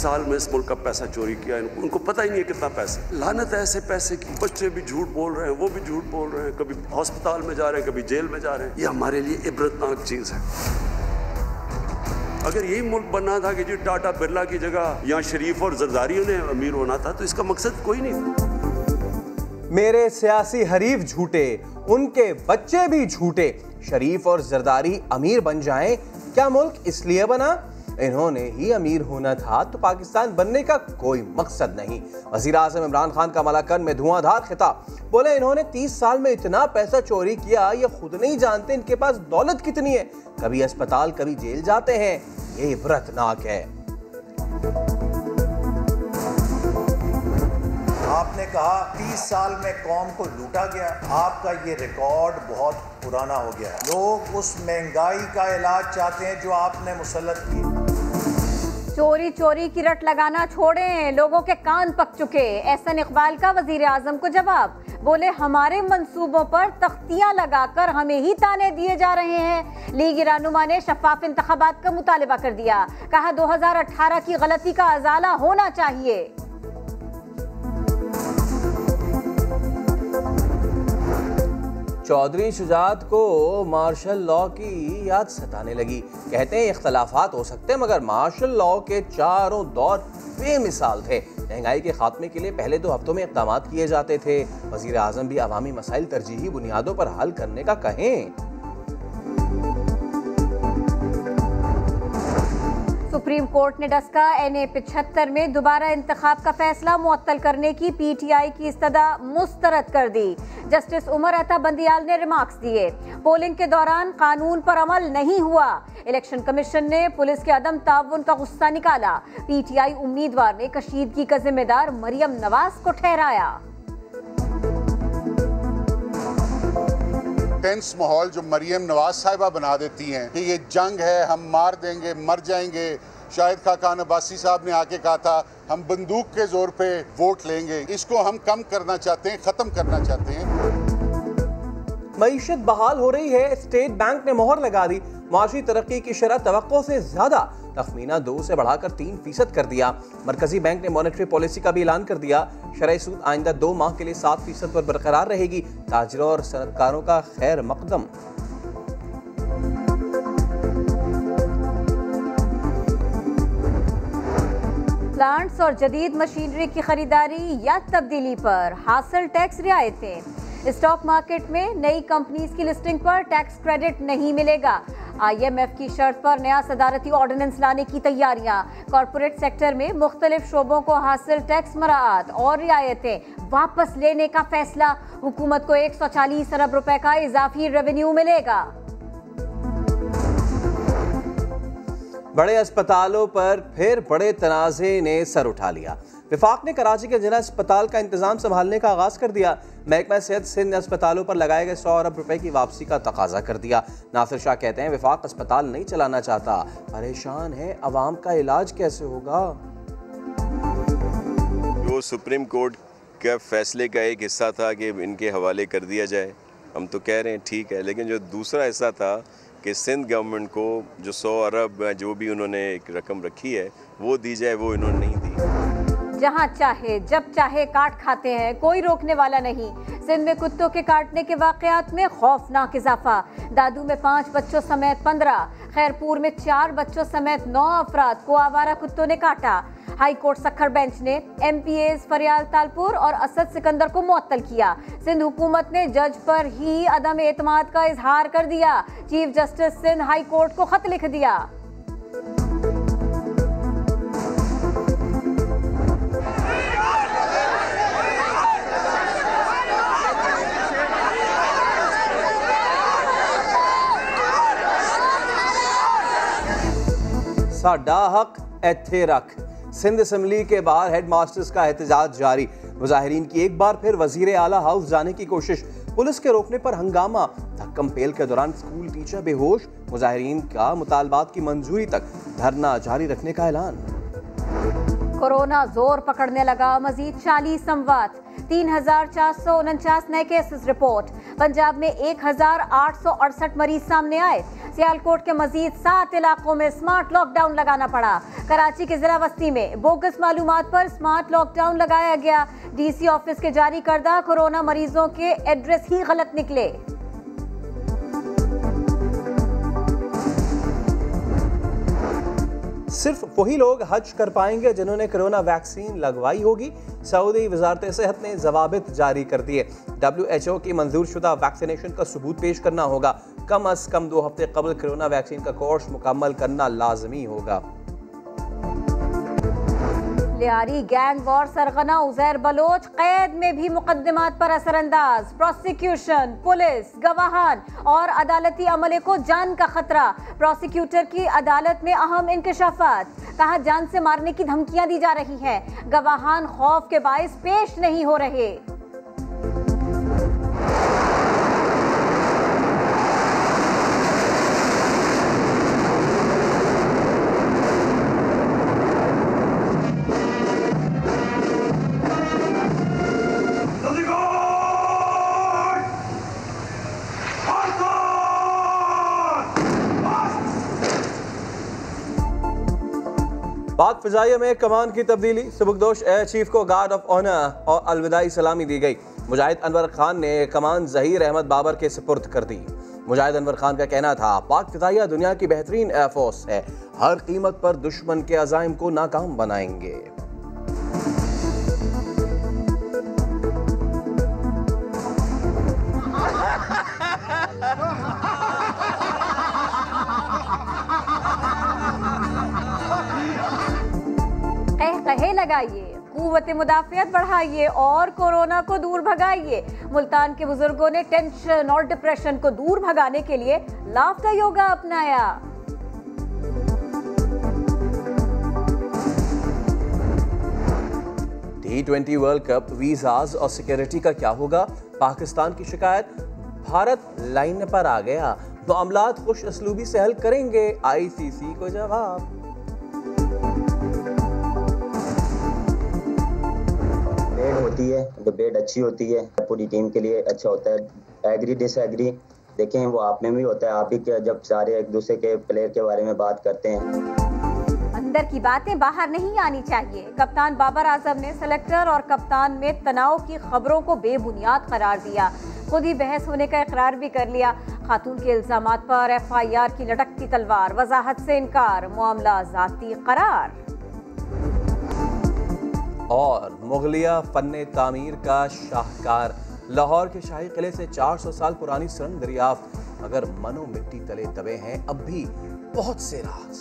साल में इस मुल्क का पैसा चोरी किया, उनको पता ही नहीं है कितना पैसा। लानत है ऐसे पैसे की। बच्चे भी झूठ बोल रहे हैं, वो भी झूठ बोल रहे हैं, कभी अस्पताल में जा रहे हैं, कभी जेल में जा रहे हैं। ये हमारे लिए इबरतनाक चीज है। अगर यही मुल्क बनना था कि जी टाटा बिरला की जगह यहाँ शरीफ और जरदारियों ने अमीर होना था, तो इसका मकसद कोई नहीं था। मेरे सियासी हरीफ झूठे, उनके बच्चे भी झूठे, शरीफ और जरदारी अमीर बन जाएं, क्या मुल्क इसलिए बना? इन्होंने ही अमीर होना था तो पाकिस्तान बनने का कोई मकसद नहीं। वज़ीर आज़म इमरान खान का मलाकन में धुआंधार खिताब। बोले इन्होंने 30 साल में इतना पैसा चोरी किया, ये खुद नहीं जानते इनके पास दौलत कितनी है। कभी अस्पताल कभी जेल जाते हैं, ये इबरतनाक है। आपने कहा 30 साल में कौम को लूटा गया। आपका ये रिकॉर्ड बहुत पुराना हो गया है। लोग उस महंगाई का इलाज चाहते हैं जो आपने मुसल्लत की। चोरी चोरी की रट लगाना छोड़ें, लोगों के कान पक चुके। एहसन इकबाल का वजीर आजम को जवाब। बोले हमारे मंसूबों पर तख्तियां लगाकर हमें ही ताने दिए जा रहे हैं। लीगी रहनुमा ने शफाफ इंतखाबात का मुतालबा कर दिया। कहा 2018 की गलती का अजाला होना चाहिए। चौधरी शुजात को मार्शल लॉ की याद सताने लगी। कहते हैं इख्तलाफात हो सकते हैं मगर मार्शल लॉ के चारों दौर बेमिसाल थे। महंगाई के खात्मे के लिए पहले 2 हफ्तों में इक़दाम किए जाते थे। वज़ीर आज़म भी अवामी मसाइल तरजीही बुनियादों पर हल करने का कहें। सुप्रीम कोर्ट ने डस्का NA 75 में दोबारा इंतखाब का फैसला मुअत्तल करने की PTI की इस्तदा मुस्तरद कर दी। जस्टिस उमर अता बंदियाल ने रिमार्क्स दिए। पोलिंग के दौरान कानून पर अमल नहीं हुआ। इलेक्शन कमीशन ने पुलिस के अदम ताउन का गुस्सा निकाला। PTI उम्मीदवार ने कशीदगी का जिम्मेदार मरियम नवाज को ठहराया। टेंस माहौल जो मरियम नवाज साहिबा बना देती हैं कि ये जंग है, हम मार देंगे, मर जाएंगे। शाहिद खाकान अब्बासी साहब ने आके कहा था हम बंदूक के जोर पे वोट लेंगे। इसको हम कम करना चाहते हैं, खत्म करना चाहते हैं। मईशत बहाल हो रही है, स्टेट बैंक ने मोहर लगा दी। माशी तरक्की की शरह तवक्को से ज्यादा, तखमीना 2 से बढ़ाकर 3% कर दिया। मरकजी बैंक ने मॉनेटरी पॉलिसी का भी ऐलान कर दिया। शरह सूद आइंदा 2 माह के लिए 7% पर बरकरार रहेगी। ताजरों और सनतकारों का खैर मकदम। प्लांट्स और जदीद मशीनरी की खरीदारी या तब्दीली पर हासिल टैक्स रियायतें। स्टॉक मार्केट में नई कंपनीज की लिस्टिंग पर टैक्स क्रेडिट नहीं मिलेगा। IMF की शर्त पर नया सदारती ऑर्डिनेंस लाने की तैयारियां। कॉर्पोरेट सेक्टर में मुख्तलिफ शोबों को हासिल टैक्स मराआत और रियायतें वापस लेने का फैसला। हुकूमत को 140 अरब रुपए का इजाफी रेवेन्यू मिलेगा। बड़े अस्पतालों पर फिर बड़े तनाज़े ने सर उठा लिया। विफाक ने कराची के जिला अस्पताल का इंतजाम संभालने का आगाज कर दिया। महकमा सेहत सिंध अस्पतालों पर लगाए गए 100 अरब रुपए की वापसी का तकाजा कर दिया। नासिर शाह कहते हैं विफाक अस्पताल नहीं चलाना चाहता, परेशान है, अवाम का इलाज कैसे होगा। वो सुप्रीम कोर्ट के फैसले का एक हिस्सा था कि इनके हवाले कर दिया जाए। हम तो कह रहे हैं ठीक है, लेकिन जो दूसरा हिस्सा था कि सिंध गवर्नमेंट को जो 100 अरब जो भी उन्होंने एक रकम रखी है वो दी जाए, वो इन्होंने नहीं दी। जहां चाहे जब चाहे काट खाते हैं, कोई रोकने वाला नहीं। सिंध में कुत्तों के काटने के वाकयात में खौफनाक इजाफा। दादू में 5 बच्चों समेत 15, खैरपुर में 4 बच्चों समेत 9 अफराद को आवारा कुत्तों ने काटा। हाई कोर्ट सखर बेंच ने MPAs फरियाल तालपुर और असद सिकंदर को मुअत्तल किया। सिंध हुकूमत ने जज पर ही अदम एतमाद का इजहार कर दिया। Chief justice Sindh high court को खत लिख दिया। साडा हक इत्थे रख। सिंध असम्बली के बाहर हेड मास्टर्स का एहतजाज जारी। मुजाहिरीन की एक बार फिर वजीर आला हाउस जाने की कोशिश। पुलिस के रोकने पर हंगामा। धक्कम पेल के दौरान स्कूल टीचर बेहोश। मुजाहिरीन का मुतालबात की मंजूरी तक धरना जारी रखने का ऐलान। कोरोना जोर पकड़ने लगा, मजीद 40 अमवात। 3,449 नए केसेस रिपोर्ट। पंजाब में 1,868 मरीज सामने आए। सियालकोट के मजीद 7 इलाकों में स्मार्ट लॉकडाउन लगाना पड़ा। कराची के जिला बस्ती में बोगस मालूमात पर स्मार्ट लॉकडाउन लगाया गया। डीसी ऑफिस के जारी करदा कोरोना मरीजों के एड्रेस ही गलत निकले। सिर्फ वही लोग हज कर पाएंगे जिन्होंने कोरोना वैक्सीन लगवाई होगी। सऊदी वजारत सेहत ने जवाबित जारी कर दिए। WHO की मंजूर शुदा वैक्सीनेशन का सबूत पेश करना होगा। कम अज कम 2 हफ्ते कबल कोरोना वैक्सीन का कोर्स मुकम्मल करना लाजमी होगा। लियारी गैंग वॉर सरगना उजैर बलोच कैद में भी मुकदमात पर असरअंदाज। प्रोसिक्यूशन, पुलिस, गवाहान और अदालती अमले को जान का खतरा। प्रोसिक्यूटर की अदालत में अहम इंकशाफात। कहा जान से मारने की धमकियां दी जा रही हैं। गवाहान खौफ के बाइस पेश नहीं हो रहे। पाक फिजाइया में कमान की तब्दीली। सबकदोश एयर चीफ को गार्ड ऑफ ऑनर और अलविदाई सलामी दी गई। मुजाहिद अनवर खान ने कमान जहीर अहमद बाबर के सुपुर्द कर दी। मुजाहिद अनवर खान का कहना था, पाक फिजाइया दुनिया की बेहतरीन एयरफोर्स है, हर कीमत पर दुश्मन के अज़ाइम को नाकाम बनाएंगे। कहे लगाइए, कुव्वत मुदाफ़ियत बढ़ाइए और कोरोना को दूर भगाइए। मुल्तान के बुजुर्गों ने टेंशन और डिप्रेशन को दूर भगाने के लिए लाफ्टर योगा अपनाया। T20 वर्ल्ड कप वीजाज और सिक्योरिटी का क्या होगा? पाकिस्तान की शिकायत, भारत लाइन पर आ गया। मामलात खुश असलूबी से हल करेंगे, ICC को जवाब। होती है डिबेट अच्छी होती है, पूरी टीम के लिए अच्छा होता है। एग्री डिसएग्री देखें वो आप में भी होता है। आप भी जब सारे एक दूसरे के प्लेयर के बारे में बात करते हैं, अंदर की बातें बाहर नहीं आनी चाहिए। कप्तान बाबर आजम ने सेलेक्टर और कप्तान में तनाव की खबरों को बेबुनियाद करार दिया। खुद ही बहस होने का इकरार भी कर लिया। खातून के इल्जामात पर FIR की लटकती तलवार, वजाहत से इनकार, मामला जाती करार। और मुगलिया फन्ने तामीर का शाहकार, लाहौर के शाही किले से 400 साल पुरानी सुरंग दरियाफ्त। मगर मनो मिट्टी तले दबे हैं अब भी बहुत से राज।